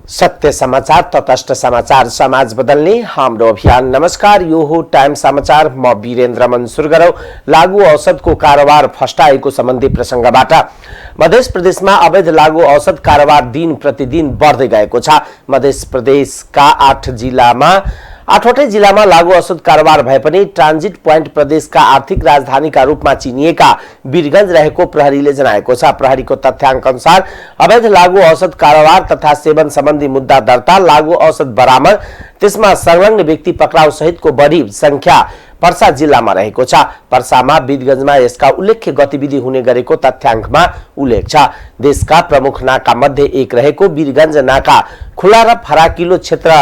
सत्य समाचार तटस्थ समाचार समाज बदल्ने हाम्रो अभियान। नमस्कार, यो हो टाइम समाचार। म वीरेन्द्र मन्सुर गरौ। लागू औषधको कारोबार फस्टाएको सम्बन्धी प्रसंगबाट। मध्य प्रदेशमा अवैध लागू औषध कारोबार दिन प्रतिदिन बढ्दै गएको छ। मध्य प्रदेशका 8वटै जिल्लामा लागू औषध कारोबार भए पनि ट्रान्जिट पोइन्ट प्रदेशका आर्थिक राजधानीका रूपमा चिनिएका वीरगञ्ज रहेको प्रहरीले जनाएको छ। प्रहरीको तथ्याङ्क अनुसार अवैध लागू औषध कारोबार तथा सेवन सम्बन्धी मुद्दा दर्ता, लागू औषध बरामद, त्यसमा संलग्न व्यक्ति पक्राउ सहितको बढी संख्या पर्सा जिल्लामा रहेको छ। पर्सामा वीरगञ्जमा यसका उल्लेख्य गतिविधि हुने गरेको तथ्याङ्कमा उल्लेख छ। देशका प्रमुख नाका मध्ये एक रहेको वीरगञ्ज नाका खुला र फराकिलो क्षेत्र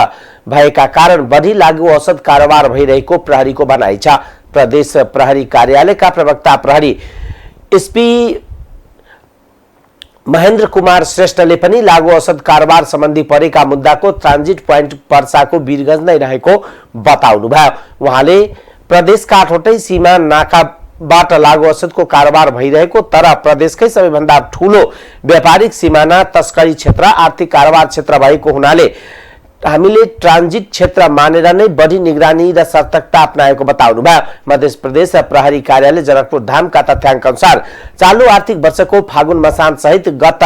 भएका कारण बढी लागू औषध कारोबार भइरहेको प्रहरीको भनाइ छ। प्रदेश प्रहरी कार्यालयका प्रवक्ता प्रहरी एसपी महेन्द्र कुमार श्रेष्ठले पनि लागू औषध कारोबार सम्बन्धी परेका मुद्दाको ट्रान्जिट पोइन्ट पर्साको वीरगञ्ज नै रहेको बताउनुभयो। उहाँले प्रदेशका 8वटै सीमा नाकाबाट लागू औषधको कारोबार भइरहेको तर प्रदेशकै सबैभन्दा ठूलो व्यापारिक सिमाना तस्करी क्षेत्र आर्थिक कारोबार क्षेत्र भएको हुनाले हामीले ट्रान्जिट क्षेत्र मानेर नै बढी निगरानी र सतर्कता अपनाएको बताउनुभयो। मध्य प्रदेश प्रहरी कार्यालय जनकपुर धामका तथ्याङ्क अनुसार चालू आर्थिक वर्षको फागुन मसान सहित गत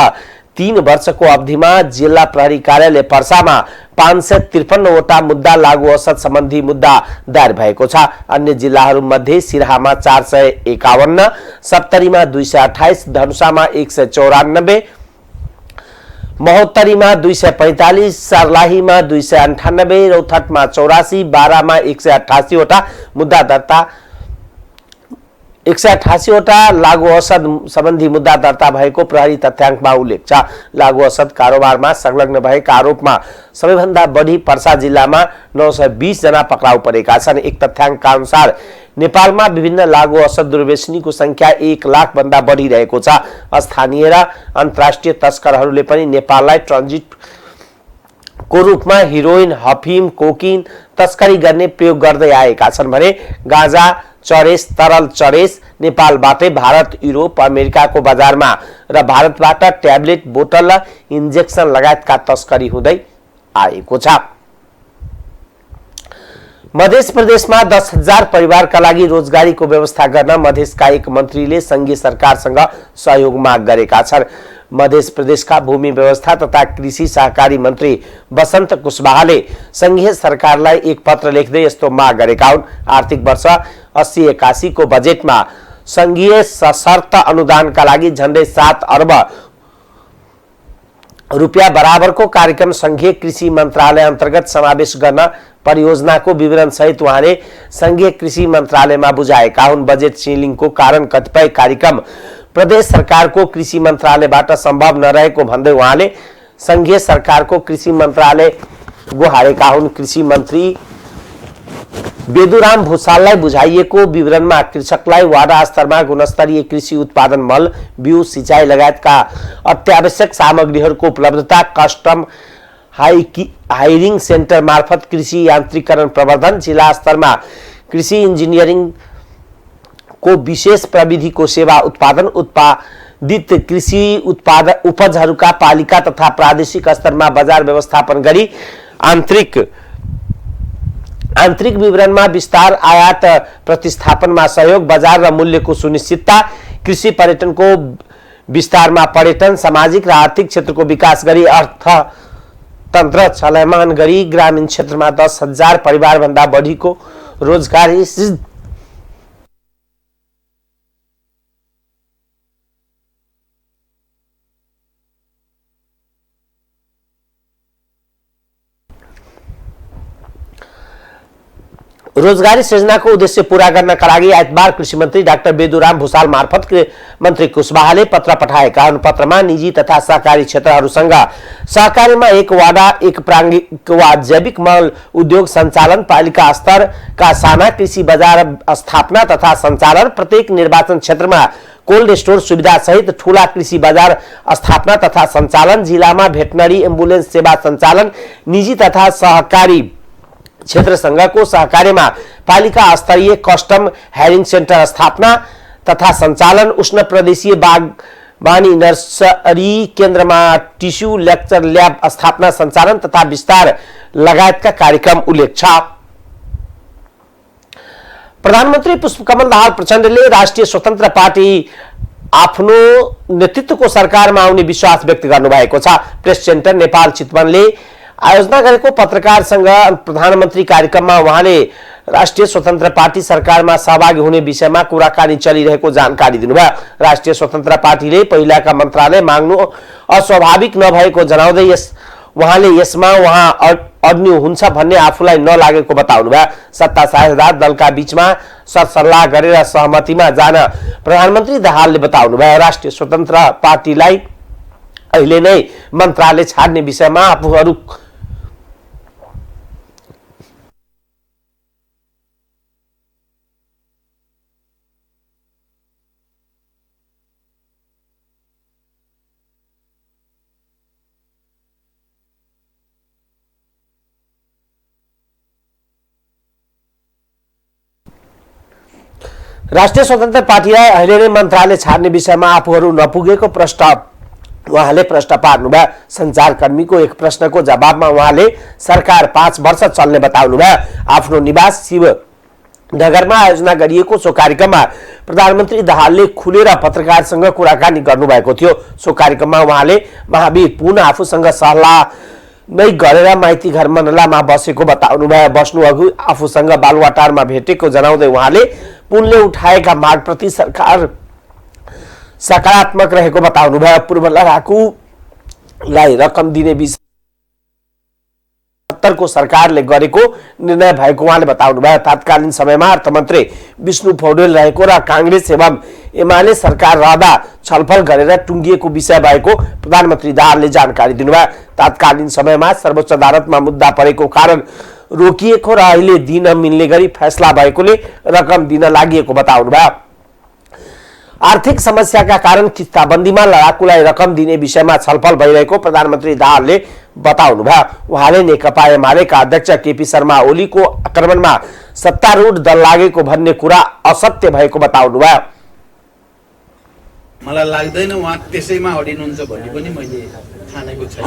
3 वर्षको अवधिमा जिल्ला प्रहरी कार्यालय पर्सामा 553वटा मुद्दा लागू औषध सम्बन्धी मुद्दा दायर भएको छ। अन्य जिल्लाहरूमध्ये सिराहामा 451, सप्तरीमा 228, धनुषामा 194, महोत्तरीमा 245, सर्लाहीमा 298, रौथटमा 84, बारामा 188वटा मुद्दा दर्ता 188वटा लागू औषध सम्बन्धी मुद्दा दर्ता भएको प्रहरी तथ्याङ्कमा उल्लेख छ। लागू औषध कारोबारमा संलग्न भएका आरोपमा सबैभन्दा बढी पर्सा जिल्लामा 920 जना पक्राउ परेका छन्। एक तथ्याङ्कका अनुसार नेपालमा विभिन्न लागू औषध दुर्व्यसनीको संख्या 1 लाख भन्दा बढी रहेको छ। स्थानीय र अन्तर्राष्ट्रिय तस्करहरूले पनि नेपाललाई ट्रान्जिट को रूपमा हिरोइन, हफिम, कोकिन तस्करी गर्ने प्रयोग गर्दै आएका छन् भने गाँजा, चरेस, तरल चरेस नेपालबाटै भारत, युरोप, अमेरिकाको बजारमा र भारतबाट ट्याब्लेट, बोतल र इन्जेक्सन लगायतका तस्करी हुँदै आएको छ। मध्य प्रदेशमा 10,000 परिवारका लागि रोजगारीको व्यवस्था गर्न मधेसका एक मन्त्रीले संघीय सरकारसँग सहयोग माग गरेका छन्। मध्य प्रदेशका भूमि व्यवस्था तथा कृषि सहकारी मन्त्री बसन्त कुशवाहाले संघीय सरकारलाई एक पत्र लेख्दै यस्तो माग गरेका हुन्। आर्थिक वर्ष 80-81 को बजेटमा संघीय सशर्त अनुदानका लागि झण्डै 7 अर्ब रुपियाँ बराबरको कार्यक्रम संघीय कृषि मन्त्रालय अन्तर्गत समावेश गर्न परियोजनाको विवरण सहित उहाँले संघीय कृषि मन्त्रालयमा बुझाएका हुन्। बजेट सिलिङको कारण कतिपय कार्यक्रम प्रदेश सरकारको कृषि मन्त्रालयबाट सम्भव नरहेको भन्दै उहाँले संघीय सरकारको कृषि मन्त्रालय गुहारेका हुन्। कृषि मन्त्री बेदुराम भूषाललाई बुझाइएको विवरणमा कृषकलाई वाडा स्तरमा गुणस्तरीय कृषि उत्पादन, मल, बिउ, सिंचाई लगायतका अत्यावश्यक सामग्रीहरूको उपलब्धता, कस्टम हायरिङ सेन्टर मार्फत कृषि यान्त्रिकरण प्रवर्धन, जिल्ला स्तरमा कृषि इन्जिनियरिङ को विशेष प्रविधिको सेवा उत्पादन, उत्पादित कृषि उपजहरूका पालिका तथा प्रादेशिक स्तरमा बजार व्यवस्थापन गरी आन्तरिक विवरणमा विस्तार, आयात प्रतिस्थापनमा सहयोग, बजार र मूल्यको सुनिश्चितता, कृषि पर्यटनको विस्तारमा पर्यटन, सामाजिक र आर्थिक क्षेत्रको विकास गरी अर्थतन्त्र चलायमान गरी ग्रामीण क्षेत्रमा 10,000 परिवार भन्दा बढीको रोजगारी सृजनाको उद्देश्य पूरा गर्नका लागि आइतबार कृषि मन्त्री डाक्टर बेदुराम भूषाल मार्फत मन्त्री कुशवाहाले पत्र पठाएका हुन्। पत्रमा निजी तथा सहकारी क्षेत्रहरूसँग सहकारीमा एक वाडा, एक प्राङ्गिक वा जैविक मल उद्योग सञ्चालन, पालिका स्तरका साना कृषि बजार स्थापना तथा सञ्चालन, प्रत्येक निर्वाचन क्षेत्रमा कोल्ड स्टोर सुविधा सहित ठूला कृषि बजार स्थापना तथा सञ्चालन, जिल्लामा भेटनरी एम्बुलेन्स सेवा सञ्चालन, निजी तथा सहकारी क्षेत्रसँगको सहकार्यमा पालिका स्तरीय कस्टम हायरिङ सेन्टर स्थापना तथा सञ्चालन, उष्ण प्रदेशीय बानी नर्सरी केन्द्रमा टिस्यु लेक्चर ल्याब स्थापना सञ्चालन तथा विस्तार लगायतका कार्यक्रम उल्लेख छ। प्रधानमन्त्री पुष्पकमल दाहाल प्रचण्डले राष्ट्रिय स्वतन्त्र पार्टी आफ्नो नेतृत्वको सरकारमा आउने विश्वास व्यक्त गर्नुभएको छ। प्रेस सेन्टर नेपाल चितवनले आयोजना गरेको पत्रकारसँग प्रधानमन्त्री कार्यक्रममा उहाँले राष्ट्रिय स्वतन्त्र पार्टी सरकारमा सहभागी हुने विषयमा कुराकानी चलिरहेको जानकारी दिनुभयो। राष्ट्रिय स्वतन्त्र पार्टीले पहिलाका मन्त्रालय माग्नु अस्वाभाविक नभएको जनाउँदै उहाँले यसमा उहाँ अड्नु हुन्छ भन्ने आफूलाई नलागेको बताउनुभयो। सत्ता साझेदार दलका बीचमा सरसल्लाह गरेर सहमतिमा जान प्रधानमन्त्री दाहालले बताउनुभयो। राष्ट्रिय स्वतन्त्र पार्टीलाई अहिले नै मन्त्रालय छाड्ने विषयमा आफूहरू राष्ट्रिय स्वतन्त्र पार्टीलाई अहिले नै मन्त्रालय छाड्ने विषयमा आफूहरू नपुगेको प्रश्न उहाँले प्रश्न पार्नुभयो। सञ्चारकर्मीको एक प्रश्नको जवाबमा उहाँले सरकार 5 वर्ष चल्ने बताउनुभयो। आफ्नो निवास शिवनगरमा आयोजना गरिएको सो कार्यक्रममा प्रधानमन्त्री दाहालले खुलेर पत्रकारसँग कुराकानी गर्नुभएको थियो। सो कार्यक्रममा उहाँले महावीर पुन आफूसँग सल्लाह नै गरेर माइती घर मनलामा बसेको बताउनुभयो। बस्नु अघि आफूसँग बालुवाटारमा भेटेको जनाउँदै उहाँले पुनले उठाएका मागप्रति सरकार सकारात्मक रहेको बताउनुभयो। पूर्व लडाकुलाई रकम दिने विषय 70 को सरकारले गरेको निर्णय भएको उहाँले बताउनुभयो। तत्कालीन समयमा अर्थमन्त्री विष्णु पौडेल रहेको र कांग्रेस एवं एमाले सरकार रहँदा छलफल गरेर टुङ्गिएको विषय भएको प्रधानमन्त्री दाहालले जानकारी दिनुभयो। तत्कालीन समयमा सर्वोच्च अदालतमा मुद्दा परेको कारण रोकिएको र अहिले दिन मिल्ने गरी फैसला भएकोले रकम दिन लागिएको बताउनुभयो। आर्थिक समस्याका कारण किस्ताबन्दीमा लडाकुलाई रकम दिने विषयमा छलफल भइरहेको प्रधानमन्त्री दाहालले बताउनुभयो। उहाँले नेकपा एमालेका अध्यक्ष केपी शर्मा ओलीको आक्रमणमा सत्तारूढ दल लागेको भन्ने कुरा असत्य भएको बताउनुभयो। मलाई लाग्दैन उहाँ त्यसैमा अडिनुहुन्छ भन्ने पनि मैले ठानेको छैन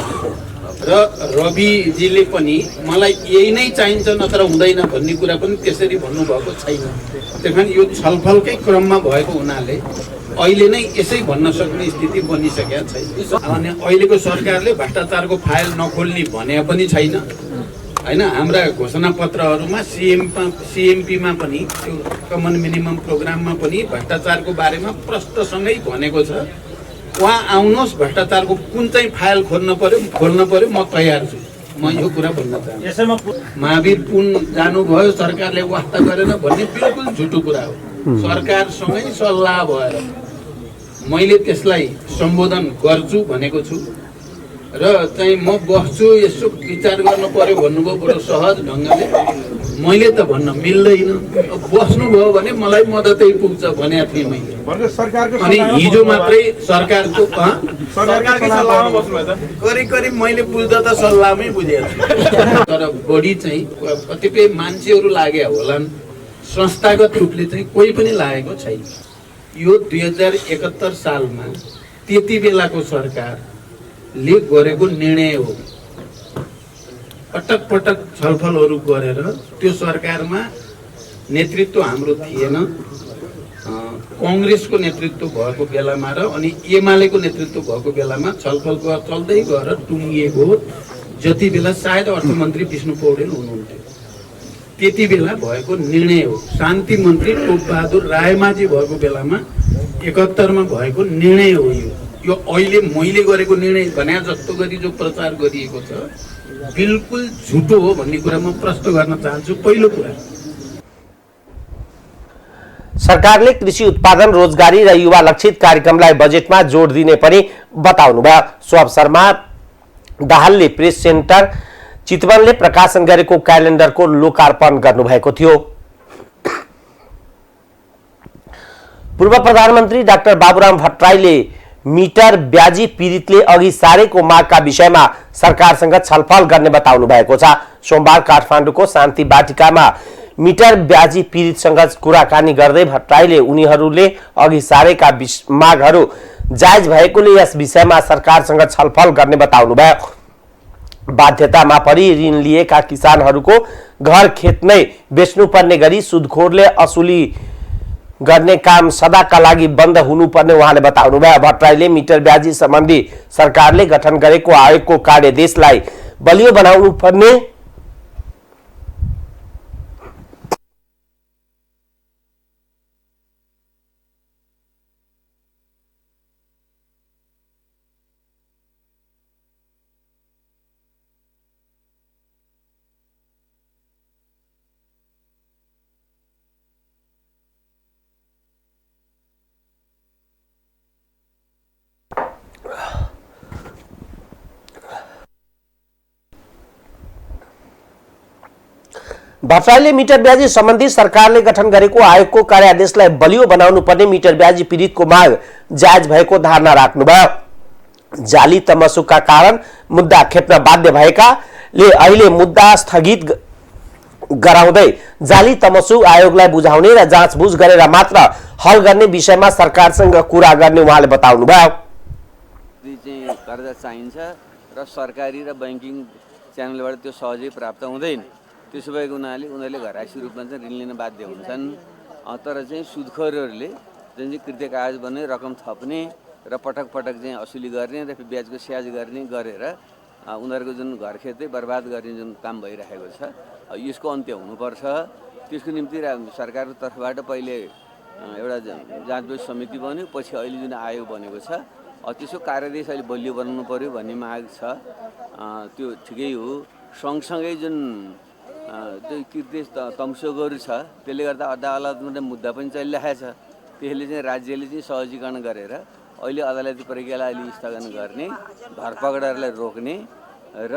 र रविजीले पनि मलाई यही नै चाहिन्छ नत्र हुँदैन भन्ने कुरा पनि त्यसरी भन्नुभएको छैन। त्यही यो छलफलकै क्रममा भएको हुनाले अहिले नै यसै भन्न सक्ने स्थिति बनिसकेको छैन। अनि अहिलेको सरकारले भ्रष्टाचारको फाइल नखोल्ने भने पनि छैन हैन। हाम्रा घोषणा पत्रहरूमा सीएमपीमा पनि त्यो कमन मिनिमम प्रोग्राममा पनि भ्रष्टाचारको बारेमा प्रष्टसँगै भनेको छ। उहाँ आउनुहोस्, भ्रष्टाचारको कुन चाहिँ फाइल खोल्न पर्यो म तयार छु। म यो कुरा भन्न चाहन्छु। महावीर पुन जानुभयो सरकारले वास्ता गरेन भन्ने बिल्कुल झुटो कुरा हो। सरकारसँगै सल्लाह भएर मैले त्यसलाई सम्बोधन गर्छु भनेको छु र चाहिँ म बस्छु यसो विचार गर्नु पर्यो भन्नुभयो बडो सहज ढङ्गले। मैले त भन्न मिल्दैन, बस्नुभयो भने मलाई मद्दतै पुग्छ भनेको थिएँ मैले। अनि हिजो मात्रै सरकारको करिब मैले बुझ्दा त सल्लाहमै बुझेको छु। तर बढी चाहिँ कतिपय मान्छेहरू लागे होलान्, संस्थागत रूपले चाहिँ कोही पनि लागेको छैन। यो 2071 सालमा त्यति बेलाको सरकारले गरेको निर्णय हो। पटक पटक छलफलहरू गरेर त्यो सरकारमा नेतृत्व हाम्रो थिएन, कांग्रेसको नेतृत्व भएको बेलामा र अनि एमालेको नेतृत्व भएको बेलामा छलफल चल्दै गएर टुङ्गिएको जति बेला सायद अर्थमन्त्री विष्णु पौडेल हुनुहुन्थ्यो त्यति बेला भएको निर्णय हो। शान्ति मन्त्री टोपबहादुर रायमाझी भएको बेलामा 71 मा भएको निर्णय हो। यो अहिले मैले गरेको निर्णय भने जस्तो गरी जो प्रचार गरिएको छ बिल्कुल झुटो हो भन्ने कुरा म प्रश्न गर्न चाहन्छु। पहिलो कुरा, सरकारले कृषि उत्पादन, रोजगारी र युवा लक्षित कार्यक्रमलाई बजेटमा जोड दिने पनि बताउनुभयो। सो अवसरमा दाहालले प्रेस सेन्टर चितवनले प्रकाशन गरेको क्यालेन्डरको लोकार्पण गर्नुभएको थियो। पूर्व प्रधानमन्त्री डाक्टर बाबुराम भट्टराईले मिटर ब्याजी पीडितले अघि सारेको मागका विषयमा सरकारसँग छलफल गर्ने बताउनु भएको छ। सोमबार काठमाडौँको शान्ति बाटिकामा मिटर ब्याजी पीडितसँग कुराकानी गर्दै भट्टराईले उनीहरूले अघि सारेका मागहरू जायज भएकोले यस विषयमा सरकारसँग छलफल गर्ने बताउनुभयो। बाध्यतामा परि ऋण लिएका किसानहरूको घर खेत नै बेच्नुपर्ने गरी सुदखोरले असुली गर्ने काम सदाका लागि बन्द हुनुपर्ने उहाँले बताउनुभयो। भट्टराईले मिटर ब्याजी सम्बन्धी सरकारले गठन गरेको आयोगको कार्यदेशलाई बलियो बनाउनु पर्ने भट्टराईले मिटर ब्याजी सम्बन्धी सरकारले गठन गरेको आयोगको कार्यादेशलाई बलियो बनाउनु पर्ने मिटर ब्याजी पीडितको माग जायज भएको धारणा राख्नुभयो। जाली तमसुका कारण मुद्दा खेप्न बाध्य भएकाले अहिले मुद्दा स्थगित गराउँदै जाली तमसु आयोगलाई बुझाउने र जाँचबुझ गरेर मात्र हल गर्ने विषयमा सरकारसँग कुरा गर्ने उहाँले बताउनुभयो। कर्जा चाहिन्छ र सरकारी र बैंकिङ च्यानलबाट त्यो सहजै प्राप्त हुँदैन। त्यसो भएको हुनाले उनीहरूले घरायसी रूपमा चाहिँ ऋण लिन बाध्य हुन्छन्। तर चाहिँ सुदखोरहरूले जुन चाहिँ कृत्य कागज बन्ने रकम थप्ने र पटक पटक चाहिँ असुली गर्ने र ब्याजको स्याज गर्ने गरेर उनीहरूको जुन घर खेतै बर्बाद गर्ने जुन काम भइरहेको छ यसको अन्त्य हुनुपर्छ। त्यसको निम्ति सरकारको तर्फबाट पहिले एउटा जाँचबुझ समिति बन्यो, पछि अहिले जुन आयोग बनेको छ त्यसको कार्यदेश अहिले बलियो बनाउनु पर्यो भन्ने माग छ। त्यो ठिकै हो। सँगसँगै जुन त्यो कृत्य तमसोकहरू छ त्यसले गर्दा अदालतमा मुद्दा पनि चलिरहेको छ। त्यसले चाहिँ राज्यले चाहिँ सहजीकरण गरेर अहिले अदालती प्रक्रियालाई अलि स्थगन गर्ने, धरपकडहरूलाई रोक्ने र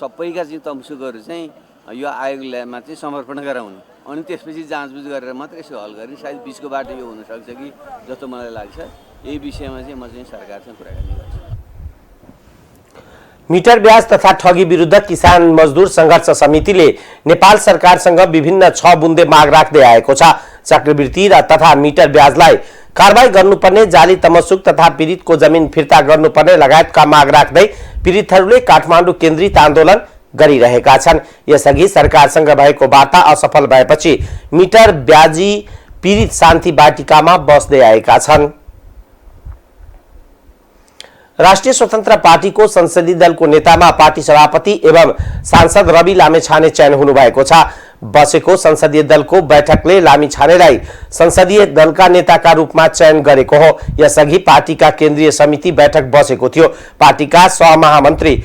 सबैका चाहिँ तमसुकहरू चाहिँ यो आयोगमा चाहिँ समर्पण गराउने अनि त्यसपछि जाँचबुझ गरेर मात्र यसो हल गर्ने। सायद बिचको बाटो यो हुनसक्छ कि जस्तो मलाई लाग्छ। यही विषयमा चाहिँ म चाहिँ सरकारसँग कुराकानी गर्छु। मिटर ब्याज तथा ठगी विरुद्ध किसान मजदुर संघर्ष समितिले नेपाल सरकारसँग विभिन्न 6 बुन्दे माग राख्दै आएको छ। चक्रवृद्धि र तथा मिटर ब्याजलाई कारबाही गर्नुपर्ने, जाली तमसुक तथा पीडितको जमिन फिर्ता गर्नुपर्ने लगायतका माग राख्दै पीडितहरूले काठमाडौँ केन्द्रित आन्दोलन गरिरहेका छन्। यसअघि सरकारसँग भएको वार्ता असफल भएपछि मिटर ब्याजी पीडित शान्ति वाटिकामा बस्दै आएका छन्। राष्ट्रिय स्वतन्त्र पार्टीको संसदीय दलको नेतामा पार्टी सभापति एवं सांसद रवि लामिछाने चयन हुनुभएको छ। बसेको संसदीय दलको बैठकले लामिछानेलाई संसदीय दलका नेताका रूपमा चयन गरेको हो। यसअघि पार्टीका केन्द्रीय समिति बैठक बसेको थियो। पार्टीका सहमहामन्त्री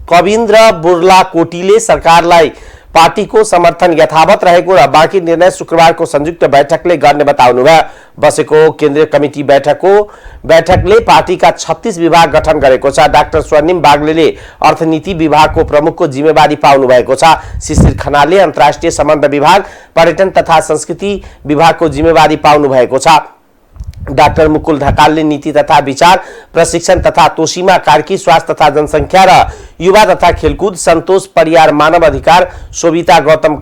कविन्द्र बुर्लाकोटीले सरकारलाई पार्टीको समर्थन यथावत रहेको र बाँकी निर्णय शुक्रबारको संयुक्त बैठकले गर्ने बताउनुभयो। बसेको केन्द्रीय कमिटी बैठकले पार्टीका 36 विभाग गठन गरेको छ। डाक्टर स्वर्णिम बागलेले अर्थनीति विभागको प्रमुखको जिम्मेवारी पाउनु भएको छ। शिशिर खनालले अन्तर्राष्ट्रिय सम्बन्ध विभाग, पर्यटन तथा संस्कृति विभागको जिम्मेवारी पाउनु भएको छ। डाक्टर मुकुल ढकालले नीति तथा विचार, प्रशिक्षण तथा तोशीमा कार्की स्वास्थ्य तथा जनसंख्या र युवा तथा खेलकुद, सन्तोष परियार मानव अधिकार, शोभिता गौतम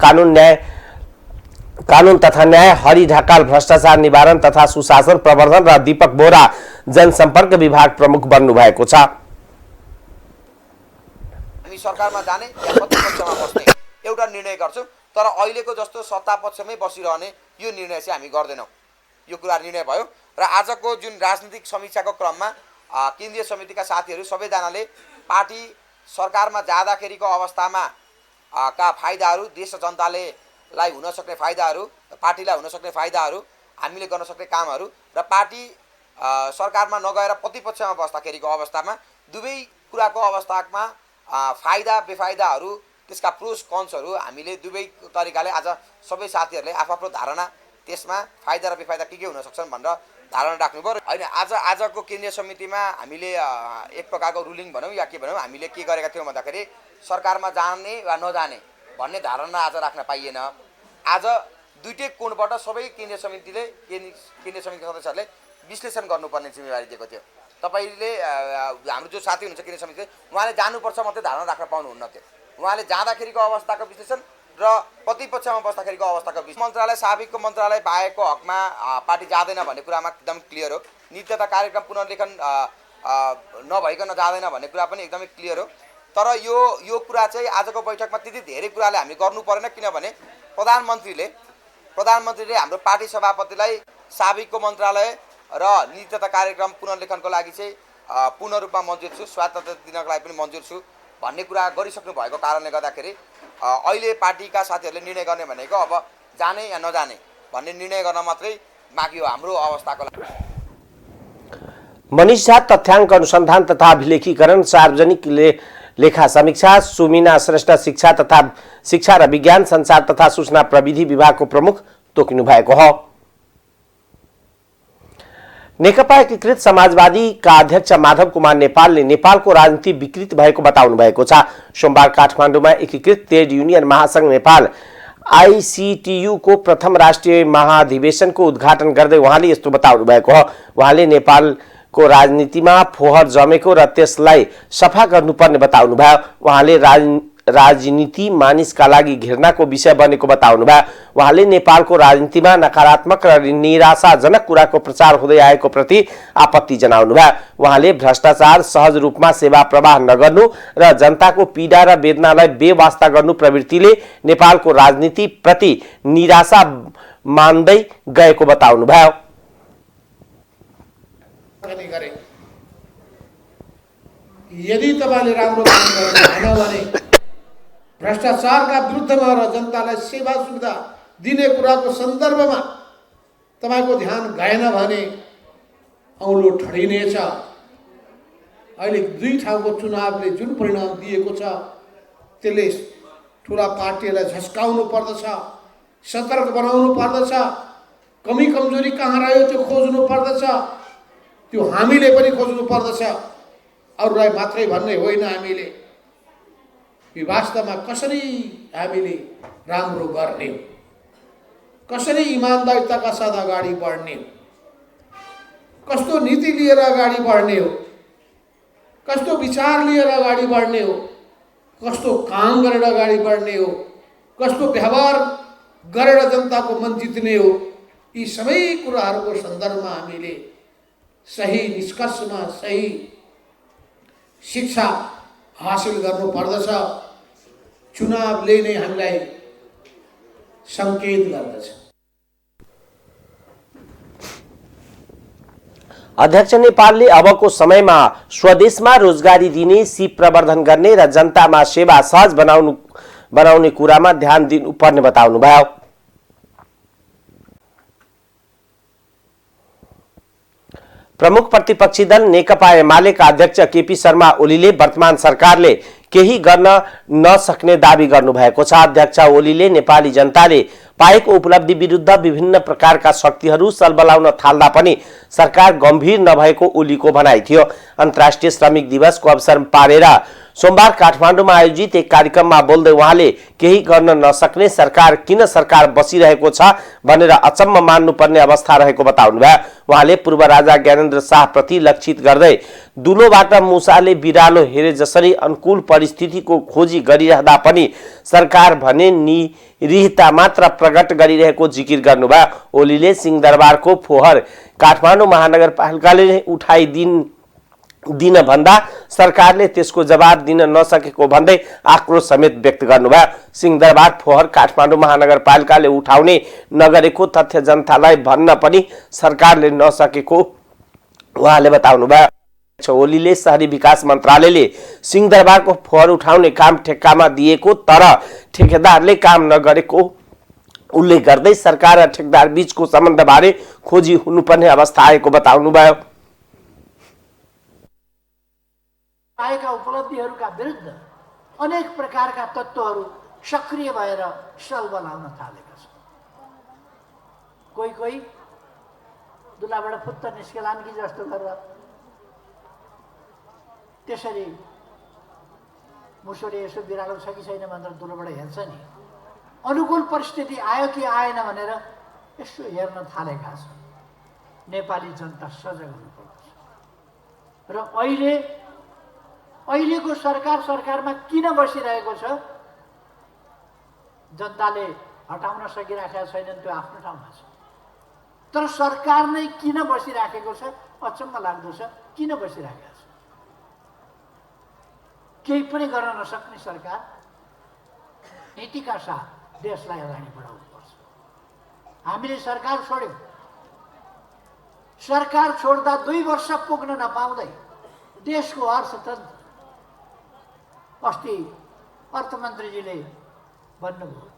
कानून तथा न्याय, हरि ढकाल भ्रष्टाचार निवारण तथा सुशासन प्रवर्धन र दीपक बोरा जनसम्पर्क विभाग प्रमुख बन्नु भएको छ। हामी सरकारमा जाने या प्रतिपक्षमा बस्ने एउटा निर्णय गर्छौं, तर अहिलेको जस्तो सत्तापक्षमै बसिरहने यो निर्णय चाहिँ हामी गर्दैनौं। यो कुरा निर्णय भयो र आजको जुन राजनीतिक समीक्षाको क्रममा केन्द्रीय समितिका साथीहरू सबैजनाले पार्टी सरकारमा जाँदाखेरिको अवस्थामा का फाइदाहरू, देश र जनतालाई हुन सक्ने फाइदाहरू, पार्टीलाई हुन सक्ने फाइदाहरू, हामीले गर्न सक्ने कामहरू र पार्टी सरकारमा नगएर प्रतिपक्षमा बस्दाखेरिको अवस्थामा दुवै कुराको अवस्थामा फाइदा बेफाइदाहरू, त्यसका प्रोस कन्सहरू हामीले दुवै तरिकाले आज सबै साथीहरूले आफ्नो धारणा त्यसमा फाइदा र बेफाइदा के हुन सक्छन् भनेर धारणा राख्नुभयो। होइन, आजको केन्द्रीय समितिमा हामीले एक प्रकारको रुलिङ भनौँ या के भनौँ, हामीले के गरेका थियौँ भन्दाखेरि सरकारमा जाने वा नजाने भन्ने धारणा आज राख्न पाइएन। आज दुईटै कोणबाट सबै केन्द्रीय समितिका सदस्यहरूले विश्लेषण गर्नुपर्ने जिम्मेवारी दिएको थियो। तपाईले हाम्रो जो साथी हुनुहुन्छ केन्द्रीय समितिले, उहाँले जानुपर्छ मात्रै धारणा राख्न पाउनुहुन्न थियो। उहाँले जाँदाखेरिको अवस्थाको विश्लेषण र प्रतिपक्षमा बस्दाखेरिको अवस्थाको विश्लेषण, मन्त्रालय साबिकको मन्त्रालय बाहेकको हकमा पार्टी जाँदैन भन्ने कुरामा एकदम क्लियर हो। नित्यता कार्यक्रम पुनर्लेखन नभइकन जाँदैन भन्ने कुरा पनि एकदमै क्लियर हो। तर यो कुरा चाहिँ आजको बैठकमा त्यति धेरै कुराले हामी गर्नु परेन, किनभने प्रधानमन्त्रीले हाम्रो पार्टी सभापतिलाई साबिकको मन्त्रालय र नित्यता कार्यक्रम पुनर्लेखनको लागि चाहिँ पूर्ण रूपमा मन्जुर छु, स्वायत्तता दिनको लागि पनि मन्जुर छु भन्ने कुरा गरिसक्नु भएको कारणले गर्दाखेरि अहिले पार्टीका साथीहरूले निर्णय गर्ने भनेको अब जाने या नजाने भन्ने निर्णय गर्न मात्रै बाँकी हो हाम्रो अवस्थाको लागि। मनीष झा, तथ्याङ्क अनुसन्धान तथा अभिलेखीकरण, सार्वजनिक लेखा समीक्षा, सुमिना श्रेष्ठ, शिक्षा र विज्ञान संचार तथा सूचना प्रविधि विभागको प्रमुख तोकिनु भएको हो। नेकपा एकीकृत समाजवादीका अध्यक्ष माधव कुमार नेपालले नेपालको राजनीति विकृत भएको बताउनु भएको छ। सोमबार काठमाडौँमा एकीकृत ट्रेड युनियन महासंघ नेपाल ICTU को प्रथम राष्ट्रिय महाधिवेशनको उद्घाटन गर्दै उहाँले यस्तो बताउनु भएको हो। उहाँले नेपालको राजनीतिमा फोहर जमेको र त्यसलाई सफा गर्नुपर्ने बताउनु भयो। उहाँले राजनीति मानिसका लागि घृणाको विषय बनेको बताउनु भयो। उहाँले नेपालको राजनीतिमा नकारात्मक र निराशाजनक कुराको प्रचार हुँदै आएको प्रति आपत्ति जनाउनु भयो। उहाँले भ्रष्टाचार, सहज रूपमा सेवा प्रवाह नगर्नु र जनताको पीडा र वेदनालाई बेवास्ता गर्नु प्रवृत्तिले नेपालको राजनीति प्रति निराशा मान्दै गएको बताउनु भयो। यदि तपाईले राम्रो काम गर्नु भएन भने भ्रष्टाचारका विरुद्धमा र जनतालाई सेवा सुविधा दिने कुराको सन्दर्भमा तपाईको ध्यान गएन भने औलो ठडिनेछ। अहिले दुई ठाउँको चुनावले जुन परिणाम दिएको छ त्यसले ठुला पार्टीलाई झस्काउनु पर्दछ, सतर्क बनाउनु पर्दछ, कमी कमजोरी कहाँ रह्यो त्यो खोज्नु पर्दछ, त्यो हामीले पनि खोज्नु पर्दछ। अरूलाई मात्रै भन्ने होइन, हामीले वास्तवमा कसरी हामीले राम्रो गर्ने हो, कसरी इमानदारिताका साथ अगाडि बढ्ने हो, कस्तो नीति लिएर अगाडि बढ्ने हो, कस्तो विचार लिएर अगाडि बढ्ने हो, कस्तो काम गरेर अगाडि बढ्ने हो, कस्तो व्यवहार गरेर जनताको मन जित्ने हो, यी सबै कुराहरूको सन्दर्भमा हामीले सही निष्कर्षमा सही शिक्षा हासिल गर्नु पर्दछ। चुनावले नै हामीलाई संकेत गर्दछ। अध्यक्ष नेपालले अबको समयमा स्वदेशमा रोजगारी दिने, सिप प्रवर्धन गर्ने र जनतामा सेवा सहज बनाउने कुरामा ध्यान दिनुपर्ने बताउनु भयो। प्रमुख प्रतिपक्षी दल नेकपा एमालेका अध्यक्ष केपी शर्मा ओलीले वर्तमान सरकारले केही गर्न नसक्ने दावी गर्नु भएको छ। अध्यक्ष ओलीले नेपाली जनताले पाएको उपलब्धि विरुद्ध विभिन्न प्रकारका शक्तिहरू सलबलाउन थाल्दा पनि सरकार गम्भीर नभएको ओलीको भनाइ थियो। अन्तर्राष्ट्रिय श्रमिक दिवसको अवसर पारेर सोमबार काठमाडौँमा आयोजित एक कार्यक्रममा बोल्दै उहाँले केही गर्न नसक्ने सरकार किन सरकार बसिरहेको छ भनेर अचम्म मान्नुपर्ने अवस्था रहेको बताउनु भयो। उहाँले पूर्व राजा ज्ञानेन्द्र शाह प्रति लक्षित गर्दै दुलोबाट मुसाले बिरालो हेरे जसरी अनुकूल परिस्थितिको खोजी गरिरहँदा पनि सरकार भने निरीहता मात्र प्रकट गरिरहेको जिकिर गर्नुभयो। ओलीले सिंहदरबारको फोहर काठमाडौँ महानगरपालिकाले उठाइदिन भन्दा सरकारले त्यसको जवाब दिन नसकेको भन्दै आक्रोश समेत व्यक्त गर्नुभयो। सिंहदरबार फोहर काठमाडौँ महानगरपालिकाले उठाउने नगरेको तथ्य जनतालाई भन्न पनि सरकारले नसकेको उहाँले बताउनुभयो। ओलीले शहरी विकास मन्त्रालयले सिंहदरबारको फोहर उठाउने काम ठेक्कामा दिएको तर ठेकेदारले काम नगरेको उल्लेख गर्दै सरकार र ठेकेदार बीचको सम्बन्धबारे खोजी हुनुपर्ने अवस्था आएको बताउनुभयो। आएका उपलब्धिहरूका विरुद्ध अनेक प्रकारका तत्त्वहरू सक्रिय भएर सलबलाउन थालेका छन्। कोही दुलाबाट फुत्त निस्केलान् कि जस्तो गरेर त्यसरी मुसोले यसो बिरालो छ कि छैन भनेर दुलोबाट हेर्छ नि। अनुकूल परिस्थिति आयो कि आएन भनेर यसो हेर्न थालेका छन्। नेपाली जनता सजग हुनुपर्छ र अहिलेको सरकारमा किन बसिरहेको छ जनताले हटाउन सकिराखेका छैनन्, त्यो आफ्नो ठाउँमा छ। तर सरकार नै किन बसिराखेको छ अचम्म लाग्दो छ किन बसिरहेका छ। केही पनि गर्न नसक्ने सरकार नीतिका साथ देशलाई अगाडि बढाउनुपर्छ। हामीले सरकार छोड्यौँ, सरकार छोड्दा 2 वर्ष पुग्न नपाउँदै देशको अर्थतन्त्र, अस्ति अर्थमन्त्रीजीले भन्नुभयो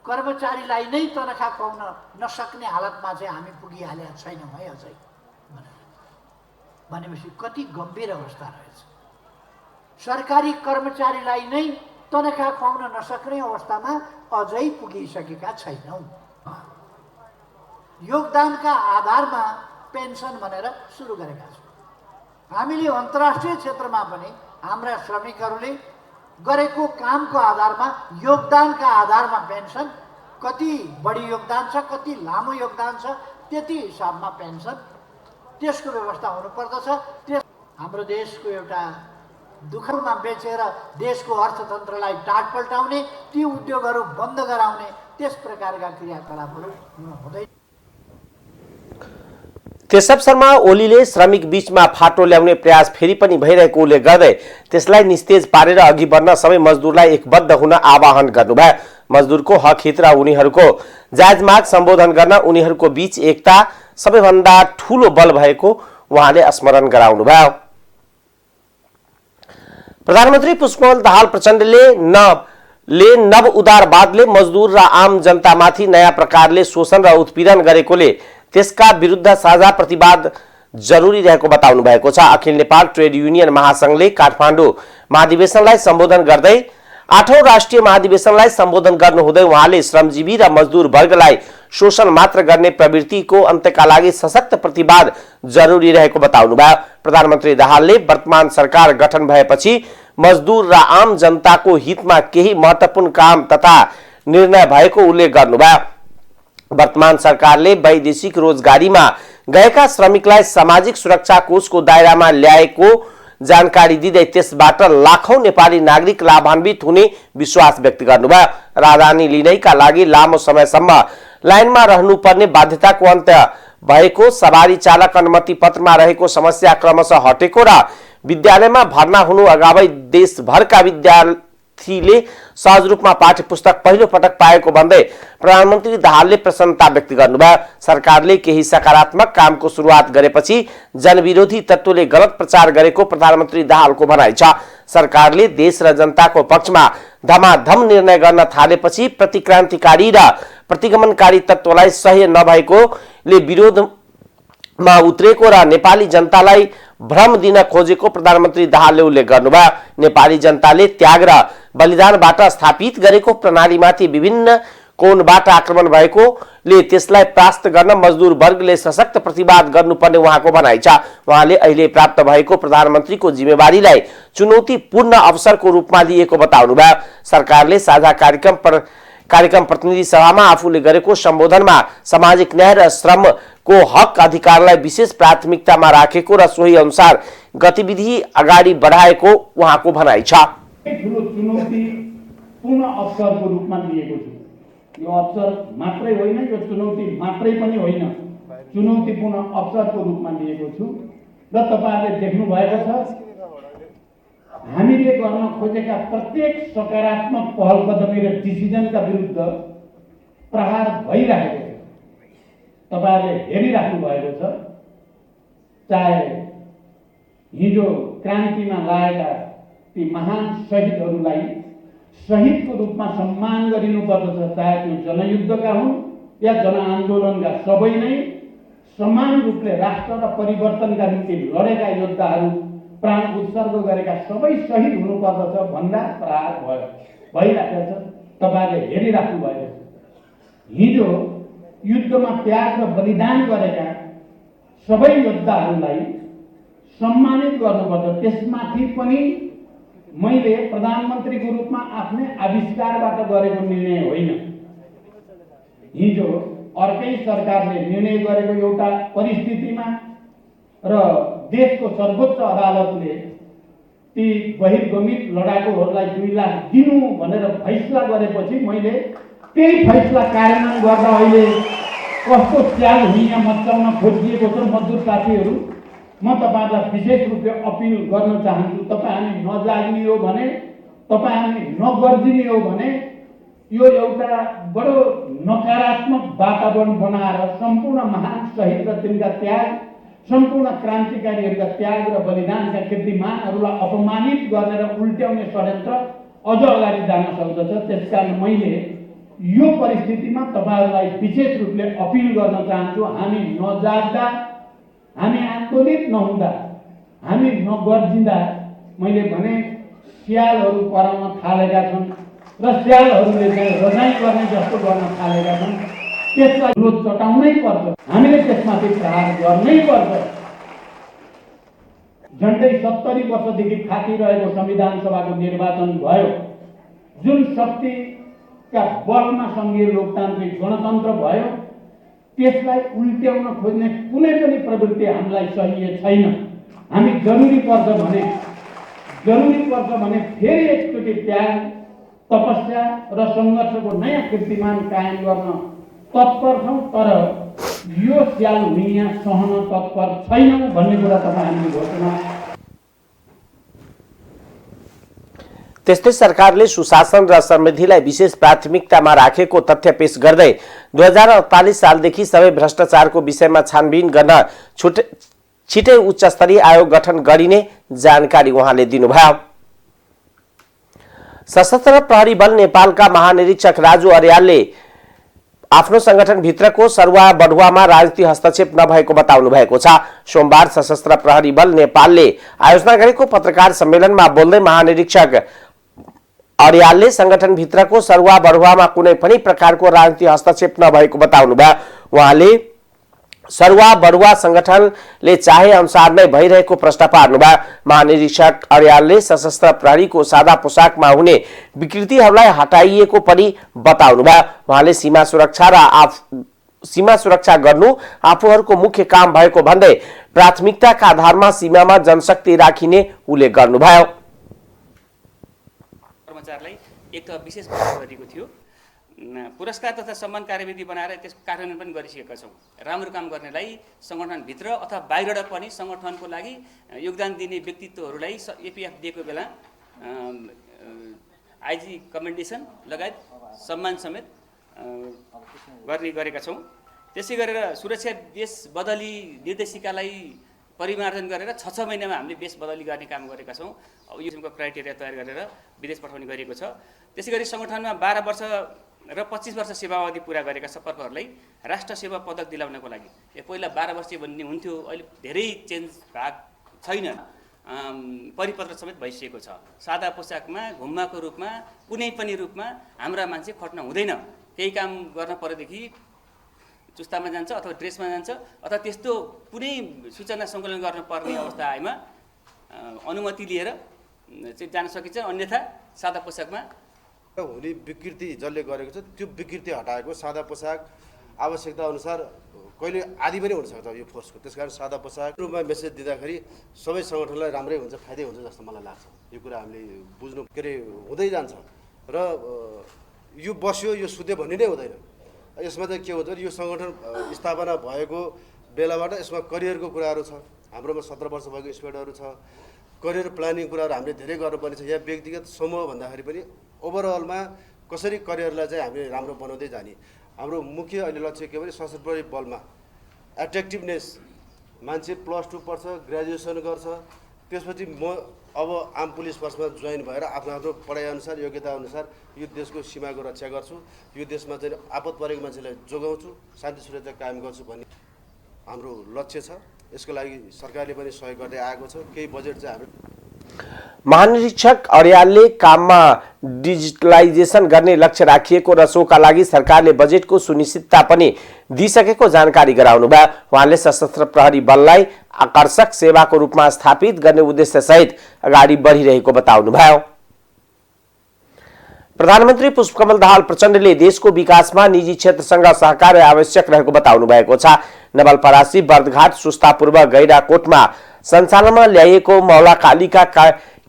कर्मचारीलाई नै तनखा खुवाउन नसक्ने हालतमा चाहिँ हामी पुगिहालेका छैनौँ है अझै भनेपछि कति गम्भीर अवस्था रहेछ। सरकारी कर्मचारीलाई नै तनखा खुवाउन नसक्ने अवस्थामा अझै पुगिसकेका छैनौँ। योगदानका आधारमा पेन्सन भनेर सुरु गरेका छौँ। हामीले अन्तर्राष्ट्रिय क्षेत्रमा पनि हाम्रा श्रमिकहरूले गरेको कामको आधारमा योगदानका आधारमा पेन्सन, कति बढी योगदान छ कति लामो योगदान छ त्यति हिसाबमा पेन्सन त्यसको व्यवस्था हुनुपर्दछ। त्यस हाम्रो देशको एउटा दुःखमा बेचेर देशको अर्थतन्त्रलाई टाट पल्टाउने, ती उद्योगहरू बन्द गराउने त्यस प्रकारका क्रियाकलापहरू हुँदैन। केशव शर्मा ओलीले श्रमिक बीचमा फाटो ल्याउने प्रयास फेरि पनि भइरहेको उल्लेख गर्दै त्यसलाई निस्तेज पारेर अघि बढ्न सबै मजदुरलाई एकबद्ध हुन आह्वान गर्नुभयो। मजदुरको हक हित र उनीहरूको जायज माग सम्बोधन गर्न उनीहरूको बीच एकता सबैभन्दा ठूलो बल भएको उहाँले स्मरण गराउनुभयो। प्रधानमन्त्री पुष्पकमल दाहाल प्रचण्डले नव उदारवादले मजदुर र आम जनतामाथि नयाँ प्रकारले शोषण र उत्पीडन गरेकोले त्यसका विरुद्ध साझा प्रतिवाद जरुरी रहेको बताउनु भएको छ। अखिल नेपाल ट्रेड युनियन महासंघले काठमाडौँ महाधिवेशनलाई सम्बोधन गर्दै 8औं राष्ट्रिय महाधिवेशनलाई सम्बोधन गर्नुहुँदै उहाँले श्रमजीवी र मजदुर वर्गलाई शोषण मात्र गर्ने प्रवृत्तिको अन्त्यका लागि सशक्त प्रतिवाद जरुरी रहेको बताउनुभयो। प्रधानमन्त्री दाहालले वर्तमान सरकार गठन भएपछि मजदुर र आम जनताको हितमा केही महत्त्वपूर्ण काम तथा निर्णय भएको उल्लेख गर्नुभयो। वर्तमान सरकारले वैदेशिक रोजगारीमा गएका श्रमिकलाई सामाजिक सुरक्षा कोषको दायरामा ल्याएको जानकारी दिँदै त्यसबाट लाखौं नेपाली नागरिक लाभान्वित हुने विश्वास व्यक्त गर्नुभयो। राजधानी लिनैका लागि लामो समयसम्म लाइनमा रहनुपर्ने बाध्यताको अन्त्य भएको, सवारी चालक अनुमति पत्रमा रहेको समस्या क्रमशः हटेको र विद्यालयमा भर्ना हुनु अगावै देशभरका विद्यार्थीले सहज रूपमा पाठ्य पुस्तक पहिलो पटक पाएको भन्दै प्रधानमन्त्री दाहालले प्रसन्नता व्यक्त गर्नुभयो। सरकारले केही सकारात्मक कामको सुरुवात गरेपछि जनविरोधी तत्त्वले गलत प्रचार गरेको प्रधानमन्त्री दाहालको भनाइ छ। सरकारले देश र जनताको पक्षमा धमाधम निर्णय गर्न थालेपछि प्रतिक्रान्तिकारी र प्रतिगमनकारी तत्त्वलाई सह्य नभएकोले विरोधमा उत्रेको र नेपाली जनतालाई भ्रम दिन खोजेको प्रधानमन्त्री दाहालले उल्लेख गर्नुभयो। नेपाली जनताले त्याग र बलिदानबाट स्थापित गरेको प्रणालीमाथि विभिन्न कोणबाट आक्रमण भएकोले त्यसलाई परास्त गर्न मजदुर वर्गले सशक्त प्रतिवाद गर्नुपर्ने उहाँको भनाइ छ। उहाँले अहिले प्राप्त भएको प्रधानमन्त्रीको जिम्मेवारीलाई चुनौतीपूर्ण अवसरको रूपमा लिएको बताउनुभयो। सरकारले साझा कार्यक्रम प्रतिनिधि सभामा आफूले गरेको सम्बोधनमा सामाजिक न्याय र श्रमको हक अधिकारलाई विशेष प्राथमिकतामा राखेको र सोही अनुसार गतिविधि अगाडि बढाएको उहाँको भनाइ छ। ठुलो चुनौतीपूर्ण अवसरको रूपमा लिएको छु। यो अवसर मात्रै होइन, यो चुनौती मात्रै पनि होइन, चुनौतीपूर्ण अवसरको रूपमा लिएको छु र तपाईहरुले देख्नु भएको छ हामीले गर्न खोजेका प्रत्येक सकारात्मक पहल कदमी र डिसिजनका विरुद्ध प्रहार भइरहेको छ। तपाईहरुले हेरिराख्नु भएको छ। चाहे हिजो क्रान्तिमा लागेका ती महान शहीदहरूलाई शहीदको रूपमा सम्मान गरिनु पर्दछ, चाहे त्यो जनयुद्धका हुन् या जनआन्दोलनका, सबै नै समान रूपले राष्ट्र र परिवर्तनका निम्ति लडेका योद्धाहरू, प्राण उत्सर्ग गरेका सबै शहीद हुनु पर्दछ भन्दा प्रहार भइरहेको छ। तपाईहरुले हेरिराख्नु भएको छ। हिजो युद्धमा त्याग र बलिदान गरेका सबै योद्धाहरूलाई सम्मानित गर्नुपर्छ। त्यसमाथि पनि मैले प्रधानमन्त्रीको रूपमा आफ्नै आविष्कारबाट गरेको निर्णय होइन। हिजो अर्कै सरकारले निर्णय गरेको एउटा परिस्थितिमा र देशको सर्वोच्च अदालतले ती बहिर्गमित लडाकुहरूलाई 2 लाख दिनु भनेर फैसला गरेपछि मैले त्यही फैसला कार्यान्वयन गर्न अहिले कस्तो च्याल हुइया मचाउन खोजिएको छ मजदुर साथीहरू, म तपाईहरुलाई विशेष रूपले अपील गर्न चाहन्छु, तपाईं हामी नजाग्ने हो भने, तपाईं हामी नगर्जिने हो भने यो एउटा बडो नकारात्मक वातावरण बनाएर सम्पूर्ण महान शहीद र तिनका त्याग, सम्पूर्ण क्रान्तिकारीहरूका त्याग र बलिदानका कीर्तिमानहरूलाई अपमानित गर्ने र उल्ट्याउने षड्यन्त्र अझ अगाडि जान सक्दछ। त्यसकारण मैले यो परिस्थितिमा तपाईहरुलाई विशेष रूपले अपील गर्न चाहन्छु, हामी नजाग्दा, हामी आन्दोलित नहुँदा, हामी नगर्जिँदा मैले भने स्यालहरू कराउन थालेका छन् र स्यालहरूले चाहिँ रजाइ गर्ने जस्तो गर्न थालेका छन्। त्यसलाई विरोध चटाउनै पर्छ, हामीले त्यसमाथि प्रहार गर्नै पर्छ। झन्डै 70 वर्षदेखि थाकिरहेको संविधान सभाको निर्वाचन भयो, जुन शक्तिका बलमा सङ्घीय लोकतान्त्रिक गणतन्त्र भयो, त्यसलाई उल्ट्याउन खोज्ने कुनै पनि प्रवृत्ति हामीलाई सही छैन। हामी जरुरी पर्छ भने फेरि एकचोटि त्याग, तपस्या र सङ्घर्षको नयाँ कीर्तिमान कायम गर्न तत्पर छौँ, तर यो स्याल हुइया सहन तत्पर छैनौँ भन्ने कुरा तपाईँ हामीले घोषणा। त्यस्तै सरकारले सुशासन र समृद्धिलाई विशेष प्राथमिकतामा राखेको तथ्य पेश गर्दै 2048 सालदेखि सबै भ्रष्टाचारको विषयमा छानबिन गर्न छिटै उच्च स्तरीय आयोग गठन गरिने जानकारी उहाँले दिनुभयो। सशस्त्र प्रहरी बल नेपालका महानिरीक्षक राजु अर्यालले आफ्नो संगठन भित्रको सरुवा बढुवामा राजनीति हस्तक्षेप नभएको बताउनु भएको छ। सोमबार सशस्त्र प्रहरी बल नेपालले आयोजना गरेको पत्रकार सम्मेलनमा बोल्दै महानिरीक्षक अर्यालले संगठन भित्रको सरुवा बढुवामा कुनै पनि प्रकारको राजनीति हस्तक्षेप नभएको बताउनु भयो। उहाँले सरुवा बढुवा संगठनले चाहे अनुसार नै भइरहेको प्रश्न पार्नुभयो। महानिरीक्षक अर्यालले सशस्त्र प्रहरीको सादा पोसाकमा हुने विकृतिहरूलाई हटाइएको पनि बताउनुभयो। उहाँले सीमा सुरक्षा गर्नु आफूहरूको मुख्य काम भएको भन्दै प्राथमिकताका आधारमा सीमामा जनशक्ति राखिने उल्लेख गर्नुभयो। कर्मचारीलाई एक विशेष गरिएको थियो, पुरस्कार तथा सम्मान कार्यविधि बनाएर त्यसको कार्यान्वयन पनि गरिसकेका छौँ। राम्रो काम गर्नेलाई सङ्गठनभित्र अथवा बाहिरबाट पनि सङ्गठनको लागि योगदान दिने व्यक्तित्वहरूलाई एपिएफ दिएको बेला आइजी कमेन्डेसन लगायत सम्मान समेत गरेका छौँ। त्यसै गरेर सुरक्षा बेस बदली निर्देशिकालाई परिमार्जन गरेर 6 महिनामा हामीले बेस बदली गर्ने काम गरेका छौँ। अब यो किसिमको क्राइटेरिया तयार गरेर विदेश पठाउने गरिएको छ। त्यसै गरी सङ्गठनमा 12 वर्ष र 25 वर्ष सेवा अवधि पुरा गरेका सपर्कहरूलाई राष्ट्र सेवा पदक दिलाउनको लागि पहिला 12 वर्ष भन्ने हुन्थ्यो, अहिले धेरै चेन्ज भएको छैन, परिपत्र समेत भइसकेको छ। सादा पोसाकमा घुम्माको रूपमा कुनै पनि रूपमा हाम्रा मान्छे खट्न हुँदैन। केही काम गर्न परेदेखि चुस्तामा जान्छ अथवा ड्रेसमा जान्छ अथवा त्यस्तो कुनै सूचना सङ्कलन गर्न पर्ने अवस्था आएमा अनुमति लिएर चाहिँ जान सकिन्छ, अन्यथा सादा पोसाकमा हुने विकृति जसले गरेको छ त्यो विकृति हटाएको सादा पोसाक आवश्यकता अनुसार कहिले आदि पनि हुनसक्छ यो फोर्सको। त्यसकारण सादा पोसाक रूपमा मेसेज दिँदाखेरि सबै सङ्गठनलाई राम्रै हुन्छ, फाइदै हुन्छ जस्तो मलाई लाग्छ। यो कुरा हामीले बुझ्नु हुँदै जान्छ र यो बस्यो यो सुत्यो भन्ने नै हुँदैन। यसमा चाहिँ के हुन्छ यो सङ्गठन स्थापना भएको बेलाबाट यसमा करियरको कुराहरू छ। हाम्रोमा 17 वर्ष भएको स्टुडेन्टहरू छ, करियर प्लानिङ कुराहरू हामीले धेरै गर्नुपर्ने छ। यहाँ व्यक्तिगत समूह भन्दाखेरि पनि ओभरअलमा कसरी करियरलाई चाहिँ हामीले राम्रो बनाउँदै जाने हाम्रो मुख्य अहिले लक्ष्य के भने सशस्त्र प्रहरी बलमा एट्र्याक्टिभनेस, मान्छे +2 पढ्छ, ग्रेजुएसन गर्छ, त्यसपछि म अब आम पुलिस फोर्समा जोइन भएर आफ्नो पढाइअनुसार योग्यताअनुसार यो देशको सीमाको रक्षा गर्छु, यो देशमा चाहिँ आपद परेको मान्छेलाई जोगाउँछु, शान्ति सुरक्षा कायम गर्छु भन्ने हाम्रो लक्ष्य छ। यसको लागि सरकारले पनि सहयोग गर्दै आएको छ। केही बजेट चाहिँ हाम्रो महानिरीक्षक अर्यालले काममा डिजिटलाइजेसन गर्ने लक्ष्य राखिएको र सोका लागि सरकारले बजेटको सुनिश्चितता पनि दिइसकेको जानकारी गराउनुभयो। उहाँले सशस्त्र प्रहरी बललाई आकर्षक सेवाको रूपमा स्थापित गर्ने उद्देश्य सहित अगाडि बढिरहेको बताउनुभयो। प्रधानमन्त्री पुष्पकमल दाहाल प्रचण्डले देशको विकासमा निजी क्षेत्रसँग सहकार आवश्यक रहेको बताउनु भएको छ। नवलपरासी, बर्दघाट, सुस्तापूर्व, गैराकोटमा सञ्चालनमा ल्याइएको मौलाकालिका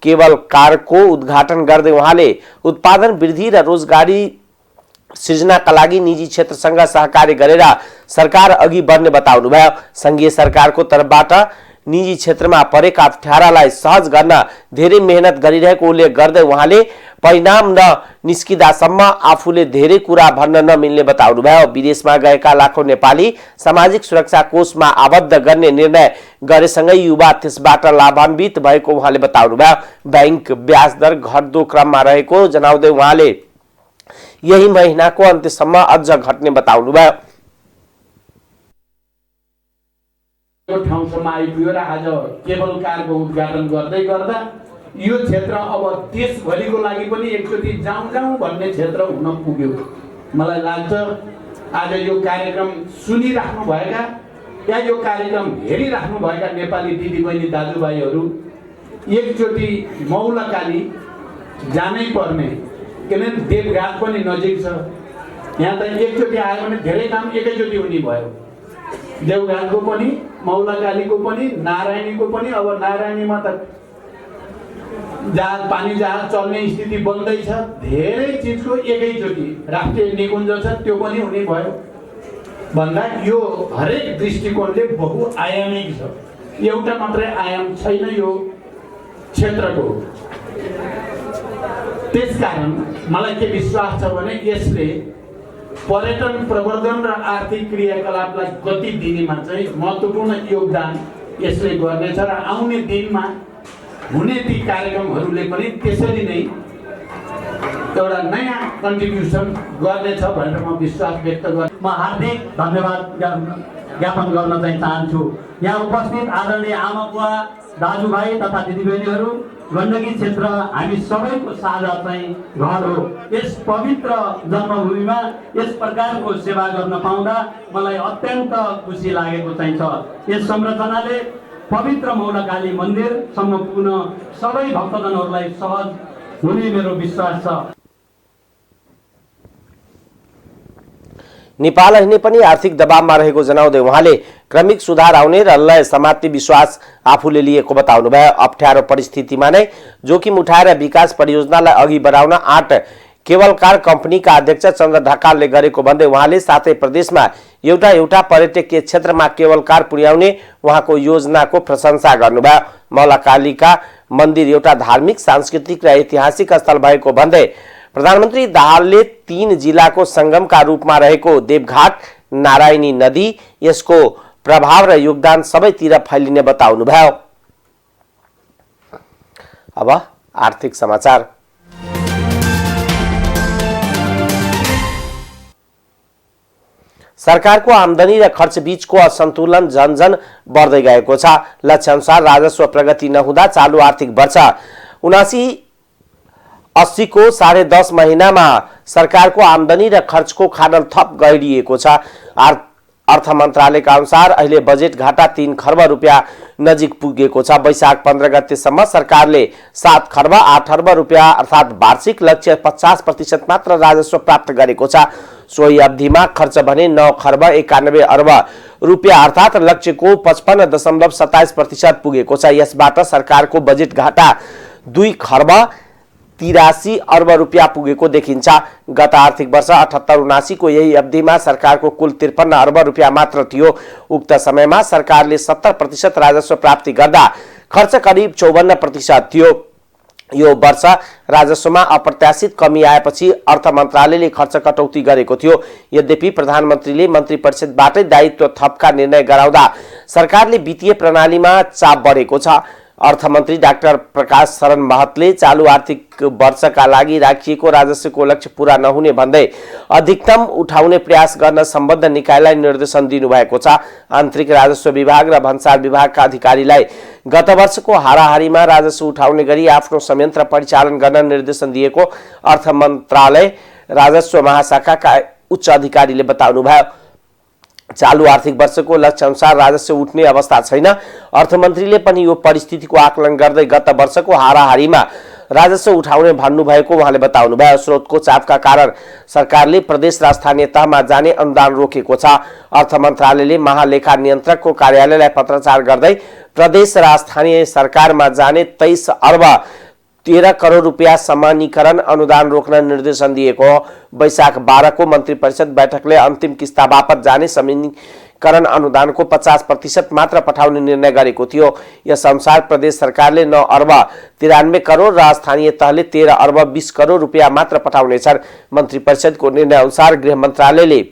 केबल कारको उद्घाटन गर्दै उहाँले उत्पादन वृद्धि र रोजगारी सृजनाका लागि निजी क्षेत्रसँग सहकार्य गरेर सरकार अघि बढ्ने बताउनुभयो। संघीय सरकारको तर्फबाट निजी क्षेत्रमा परेका अप्ठ्यारालाई सहज गर्न धेरै मेहनत गरिरहेको उल्लेख गर्दै उहाँले परिणाम निस्किदासम्म आफूले धेरै कुरा भन्न नमिल्ने बताउनुभयो। विदेशमा गएका लाखौं नेपाली सामाजिक सुरक्षा कोषमा आबद्ध गर्ने निर्णय गरेसँगै युवा त्यसबाट लाभान्वित भएको उहाँले बताउनुभयो। बैंक ब्याज दर घट्दो क्रममा रहेको जनाउँदै उहाँले यही महिनाको अन्त्यसम्म अझ घट्ने बताउनुभयो। ठाउँसम्म आइपुग्यो र आज केबल कारको उद्घाटन गर्दै गर्दा यो क्षेत्र अब देशभरिको लागि पनि एकचोटि जाउँ जाउँ भन्ने क्षेत्र हुन पुग्यो। मलाई लाग्छ आज यो कार्यक्रम सुनिराख्नुभएका या यो कार्यक्रम हेरिराख्नुभएका नेपाली दिदीबहिनी दाजुभाइहरू एकचोटि मौलकाली जानै पर्ने, किनभने देवघाट पनि नजिक छ। यहाँ त एकचोटि आयो भने धेरै काम एकैचोटि हुने भयो। देवघाटको पनि, मौलकालीको पनि, नारायणीको पनि। अब नारायणीमा त जहाज, पानी जहाज चल्ने स्थिति बन्दैछ। धेरै चिजको एकैचोटि राष्ट्रिय निकुञ्ज छ, त्यो पनि हुने भयो भन्दा यो हरेक दृष्टिकोणले बहुआयामिक छ। एउटा मात्रै आयाम छैन यो क्षेत्रको। त्यसकारण मलाई के विश्वास छ भने यसले पर्यटन प्रवर्धन र आर्थिक क्रियाकलापलाई गति दिनेमा चाहिँ महत्त्वपूर्ण योगदान यसले गर्नेछ र आउने दिनमा हुने ती कार्यक्रमहरूले पनि त्यसरी नै एउटा नयाँ कन्ट्रिब्युसन गर्नेछ भनेर म विश्वास व्यक्त गर्छु। म हार्दिक धन्यवाद ज्ञापन गर्न चाहिँ चाहन्छु। यहाँ उपस्थित आदरणीय आमाबुवा, दाजुभाइ तथा दिदीबहिनीहरू, गण्डकी क्षेत्र हामी सबैको साझा चाहिँ घर हो। यस पवित्र जन्मभूमिमा यस प्रकारको सेवा गर्न पाउँदा मलाई अत्यन्त खुसी लागेको चाहिँ छ। यस संरचनाले पवित्र मौलकाली मन्दिरसम्म पुग्न सबै भक्तजनहरूलाई सहज हुने मेरो विश्वास छ। नेपाल अहिले पनि आर्थिक दबावमा रहेको जनाउँदै उहाँले क्रमिक सुधार आउने र लय समात्ने विश्वास आफूले लिएको बताउनुभयो। अप्ठ्यारो परिस्थितिमा नै जोखिम उठाएर विकास परियोजनालाई अघि बढाउन 8 केबल कार कम्पनीका अध्यक्ष चन्द्र ढकालले गरेको भन्दै उहाँले साथै प्रदेशमा एउटा पर्यटकीय क्षेत्रमा केबल कार पुर्याउने उहाँको योजनाको प्रशंसा गर्नुभयो। मौलकालीका मन्दिर एउटा धार्मिक, सांस्कृतिक र ऐतिहासिक स्थल भएको भन्दै प्रधानमन्त्री दाहालले 3 जिल्लाको संगमका रूपमा रहेको देवघाट नारायणी नदी यसको प्रभाव र योगदान सबैतिर फैलिने बताउनुभयो। अब आर्थिक समाचार। सरकारको आमदानी र खर्च बीचको असन्तुलन झन्झन बढ्दै गएको छ। लक्ष्य अनुसार राजस्व प्रगति नहुँदा चालू आर्थिक वर्ष 79-80 को 10.5 महिनामा सरकारको आमदानी र खर्चको खाडल थप गहिरिएको छ। अर्थ मन्त्रालयका अनुसार अहिले बजेट घाटा 3 खर्ब रुपियाँ नजिक पुगेको छ। वैशाख 15 गतेसम्म सरकारले 7 खर्ब 8 अर्ब रुपियाँ अर्थात् वार्षिक लक्ष्य 50% मात्र राजस्व प्राप्त गरेको छ। सोही अवधिमा खर्च भने 9 खर्ब 91 अर्ब रुपियाँ अर्थात् लक्ष्यको 55.27% पुगेको छ। यसबाट सरकारको बजेट घाटा 2 खर्ब 83 अर्ब रुपियाँ पुगेको देखिन्छ। गत आर्थिक वर्ष 78-79 को यही अवधिमा सरकारको कुल 53 अर्ब रुपियाँ मात्र थियो। उक्त समयमा सरकारले 70% राजस्व प्राप्ति गर्दा खर्च करिब 54% थियो। यो वर्ष राजस्वमा अप्रत्याशित कमी आएपछि अर्थ मन्त्रालयले खर्च कटौती गरेको थियो। यद्यपि प्रधानमन्त्रीले मन्त्री परिषदबाटै दायित्व थपका निर्णय गराउँदा सरकारले वित्तीय प्रणालीमा चाप बढेको छ। अर्थमन्त्री डाक्टर प्रकाश शरण महतले चालू आर्थिक वर्षका लागि राखिएको राजस्वको लक्ष्य पूरा नहुने भन्दै अधिकतम उठाउने प्रयास गर्न सम्बद्ध निकायलाई निर्देशन दिनुभएको छ। आन्तरिक राजस्व विभाग र भन्सार विभागका अधिकारीलाई गत वर्षको हाराहारीमा राजस्व उठाउने गरी आफ्नो संयन्त्र परिचालन गर्न निर्देशन दिएको अर्थ मन्त्रालय राजस्व महाशाखाका उच्च अधिकारीले बताउनुभयो। चालू आर्थिक वर्षको लक्ष्य अनुसार राजस्व उठ्ने अवस्था छैन। अर्थमन्त्रीले पनि यो परिस्थितिको आकलन गर्दै गत वर्षको हाराहारीमा राजस्व उठाउने भन्नुभएको उहाँले बताउनुभयो। स्रोतको चापका कारण सरकारले प्रदेश र स्थानीय तहमा जाने अनुदान रोकेको छ। अर्थ मन्त्रालयले महालेखा नियन्त्रकको कार्यालयलाई पत्राचार गर्दै प्रदेश र स्थानीय सरकारमा जाने 23 अर्ब 13 करोड रुपियाँ समानीकरण अनुदान रोक्न निर्देशन दिएको हो। वैशाख 12 को मन्त्री परिषद बैठकले अन्तिम किस्ता बापत जाने करण अनुदानको 50% मात्र पठाउने निर्णय गरेको थियो। यस अनुसार प्रदेश सरकारले 9 अर्ब 93 करोड र स्थानीय तहले 13 अर्ब 20 करोड रुपियाँ मात्र पठाउनेछन्। मन्त्री परिषदको निर्णय अनुसार गृह मन्त्रालयले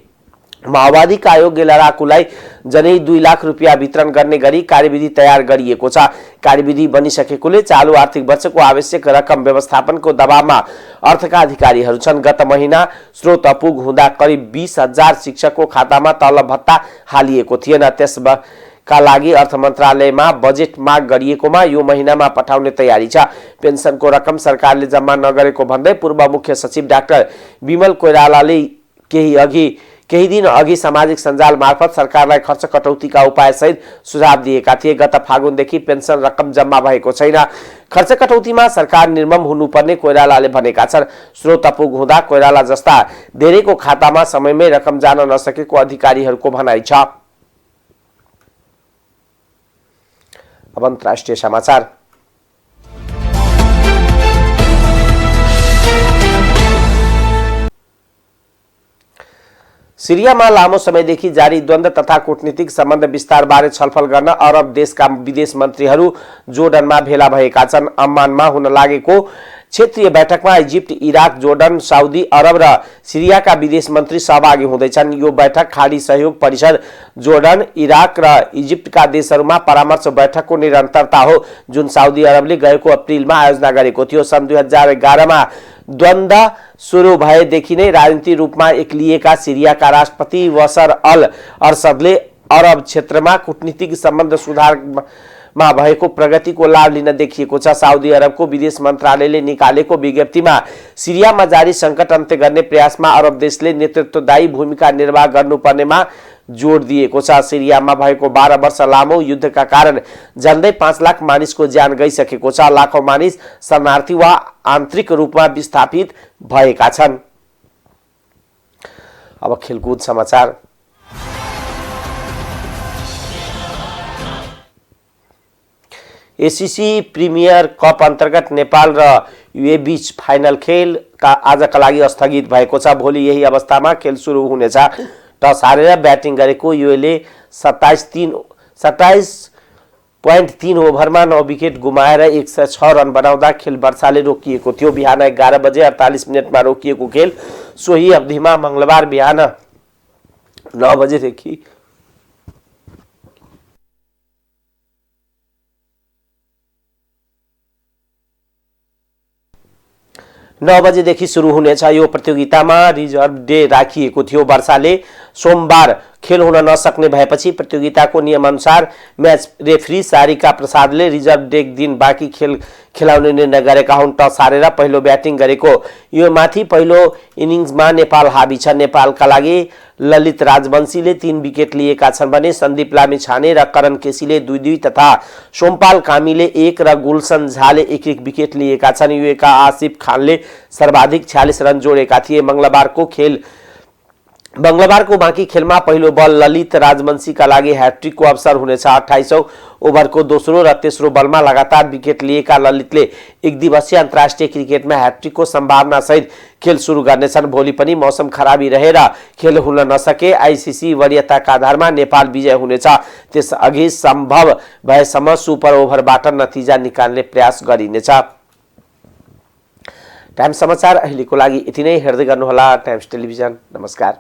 माओवादीका अयोग्य लडाकुलाई जनै 2 लाख रुपियाँ वितरण गर्ने गरी कार्यविधि तयार गरिएको छ। कार्यविधि बनिसकेकोले चालु आर्थिक वर्षको आवश्यक रकम व्यवस्थापनको दबावमा अर्थका अधिकारीहरू छन्। गत महिना स्रोत अपुग हुँदा करिब 20,000 शिक्षकको खातामा तलब भत्ता हालिएको थिएन। त्यसका लागि अर्थ मन्त्रालयमा बजेट माग गरिएकोमा यो महिनामा पठाउने तयारी छ। पेन्सनको रकम सरकारले जम्मा नगरेको भन्दै पूर्व मुख्य सचिव डाक्टर विमल कोइरालाले केही दिन अघि सामाजिक सञ्जाल मार्फत सरकारलाई खर्च कटौतीका उपायसहित सुझाव दिएका थिए। गत फागुनदेखि पेन्सन रकम जम्मा भएको छैन। खर्च कटौतीमा सरकार निर्मम हुनुपर्ने कोइरालाले भनेका छन्। स्रोत अपुग हुँदा कोइराला जस्ता धेरैको खातामा समयमै रकम जान नसकेको अधिकारीहरूको भनाइ छ। अब अन्तर्राष्ट्रिय समाचार। सिरियामा लामो समयदेखि जारी द्वन्द्व तथा कूटनीतिक सम्बन्ध विस्तारबारे छलफल गर्न अरब देशका विदेश मन्त्रीहरू जोर्डनमा भेला भएका छन्। अम्मानमा हुन लागेको क्षेत्रीय बैठकमा Egypt, Iraq, Jordan, Saudi Arab र सिरियाका विदेश मन्त्री सहभागी हुँदैछन्। यो बैठक खाडी सहयोग परिषद, जोर्डन, इराक र इजिप्टका देशहरूमा परामर्श बैठकको निरन्तरता हो, जुन साउदी अरबले गएको अप्रिलमा आयोजना गरेको थियो। सन् 2011 मा द्वन्द्व सुरु भएदेखि नै राजनीतिक रूपमा एक्लिएका सिरियाका राष्ट्रपति बशर अल असदले अरब क्षेत्रमा कूटनीतिक सम्बन्ध सुधारमा भएको प्रगतिको लाभ लिन देखिएको छ। साउदी अरबको विदेश मन्त्रालयले निकालेको विज्ञप्तिमा सिरियामा जारी सङ्कट अन्त्य गर्ने प्रयासमा अरब देशले नेतृत्वदायी भूमिका निर्वाह गर्नुपर्नेमा जोड दिएको छ। सिरियामा भएको 12 वर्ष लामो युद्धका कारण झन्डै 5 लाख मानिसको ज्यान गइसकेको छ। लाखौं मानिस शरणार्थी वा आन्तरिक रूपमा विस्थापित भएका छन्। अब खेलकुद समाचार। एसीसी प्रिमियर कप अन्तर्गत नेपाल र युए बीच फाइनल खेल आजका लागि स्थगित भएको छ। भोलि यही अवस्थामा खेल सुरु हुनेछ। टस हारेर ब्याटिङ गरेको युएले 27.3 ओभरमा 9 विकेट गुमाएर 106 रन बनाउँदा खेल वर्षाले रोकिएको थियो। बिहान 11 बजे 48 मिनटमा रोकिएको खेल सोही अवधिमा मंगलबार बिहान 9 बजेदेखि 9 बजेदेखि सुरु हुनेछ। यो प्रतियोगितामा रिजर्भ डे राखिएको थियो। वर्षाले सोमबार खेल हुन नसक्ने भएपछि प्रतियोगिताको नियमअनुसार म्याच रेफ्री सारिका प्रसादले रिजर्भ डे दिन बाँकी खेल खेलाउने निर्णय गरेका हुन्। टस हारेर पहिलो ब्याटिङ गरेको यो माथि पहिलो इनिङ्समा नेपाल हाबी छ। नेपालका लागि ललित राजवंशीले 3 विकेट लिएका छन् भने सन्दीप लामिछाने र करण केसीले 2-2 तथा सोमपाल कामीले 1 र गुलसन झाले 1-1 विकेट लिएका छन्। युएका आसिफ खानले सर्वाधिक 46 रन जोडेका थिए। मंगलबारको बाँकी खेलमा पहिलो बल ललित राजवंशीका लागि ह्याट्रिकको अवसर हुनेछ। 28औं ओभरको दोस्रो र तेस्रो बलमा लगातार विकेट लिएका ललितले एक दिवसीय अन्तर्राष्ट्रिय क्रिकेटमा ह्याट्रिकको सम्भावना सहित खेल सुरु गर्नेछन्। भोलि पनि मौसम खराबी रहेर खेल हुन नसके आईसीसी वरियताका आधारमा नेपाल विजय हुनेछ। त्यसअघि सम्भव भएसम्म सुपर ओभरबाट नतिजा निकाल्ने प्रयास गरिनेछ। टाइम्स समाचार अहिलेको लागि यति नै। हेर्दै गर्नुहोला टाइम्स टेलिभिजन। नमस्कार।